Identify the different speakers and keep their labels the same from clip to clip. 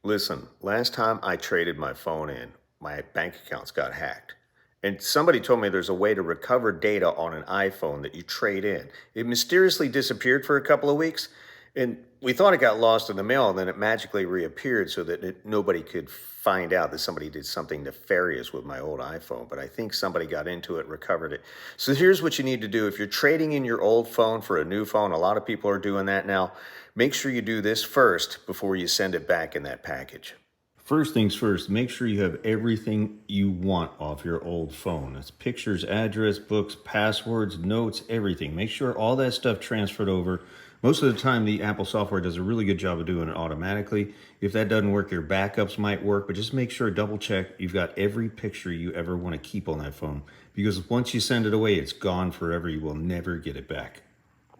Speaker 1: Listen, last time I traded my phone in, my bank accounts got hacked. And somebody told me there's a way to recover data on an iPhone that you trade in. It mysteriously disappeared for a couple of weeks, and we thought it got lost in the mail, and then it magically reappeared so that nobody could find out that somebody did something nefarious with my old iPhone. But I think somebody got into it, recovered it. So here's what you need to do. If you're trading in your old phone for a new phone, a lot of people are doing that now. Make sure you do this first before you send it back in that package. First things first, make sure you have everything you want off your old phone. That's pictures, address, books, passwords, notes, everything. Make sure all that stuff transferred over. Most of the time, the Apple software does a really good job of doing it automatically. If that doesn't work, your backups might work, but just make sure, double check, you've got every picture you ever want to keep on that phone. Because once you send it away, it's gone forever. You will never get it back.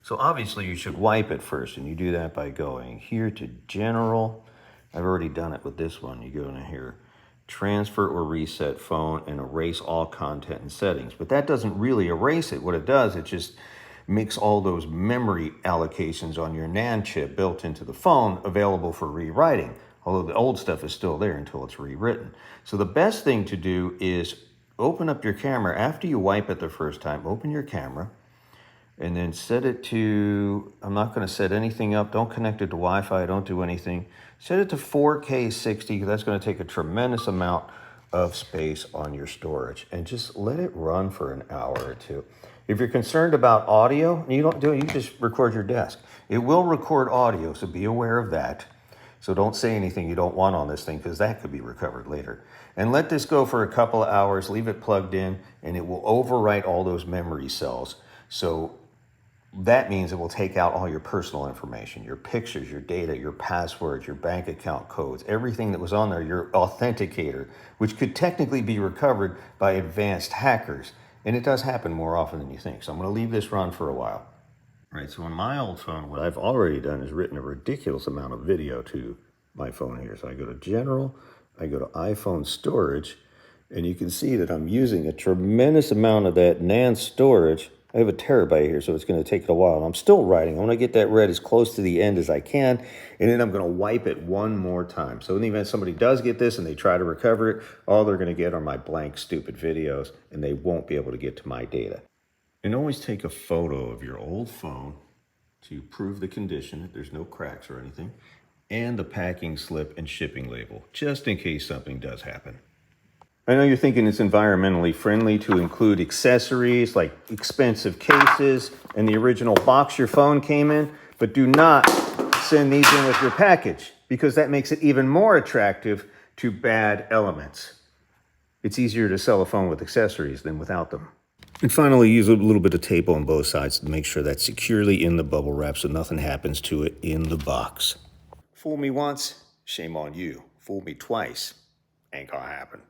Speaker 1: So obviously you should wipe it first, and you do that by going here to General. I've already done it with this one. You go in here, transfer or reset phone, and erase all content and settings. But that doesn't really erase it. What it does, it just makes all those memory allocations on your NAND chip built into the phone available for rewriting, although the old stuff is still there until it's rewritten. So the best thing to do is open up your camera. After you wipe it the first time, open your camera, and then set it to, I'm not going to set anything up. Don't connect it to Wi-Fi. Don't do anything. Set it to 4K 60, because that's going to take a tremendous amount of space on your storage. And just let it run for an hour or two. If you're concerned about audio, you don't do it. You just record your desk. It will record audio, so be aware of that. So don't say anything you don't want on this thing, because that could be recovered later. And let this go for a couple of hours. Leave it plugged in, and it will overwrite all those memory cells. So that means it will take out all your personal information, your pictures, your data, your passwords, your bank account codes, everything that was on there, your authenticator, which could technically be recovered by advanced hackers. And it does happen more often than you think. So I'm going to leave this run for a while. All right, so on my old phone, what I've already done is written a ridiculous amount of video to my phone here. So I go to General, I go to iPhone Storage, and you can see that I'm using a tremendous amount of that NAND storage. I have a terabyte here, so it's going to take it a while. I'm still writing. I want to get that read as close to the end as I can, and then I'm going to wipe it one more time. So in the event somebody does get this and they try to recover it, all they're going to get are my blank, stupid videos, and they won't be able to get to my data. And always take a photo of your old phone to prove the condition, that there's no cracks or anything, and the packing slip and shipping label, just in case something does happen. I know you're thinking it's environmentally friendly to include accessories like expensive cases and the original box your phone came in, but do not send these in with your package, because that makes it even more attractive to bad elements. It's easier to sell a phone with accessories than without them. And finally, use a little bit of tape on both sides to make sure that's securely in the bubble wrap so nothing happens to it in the box. Fool me once, shame on you. Fool me twice, ain't gonna happen.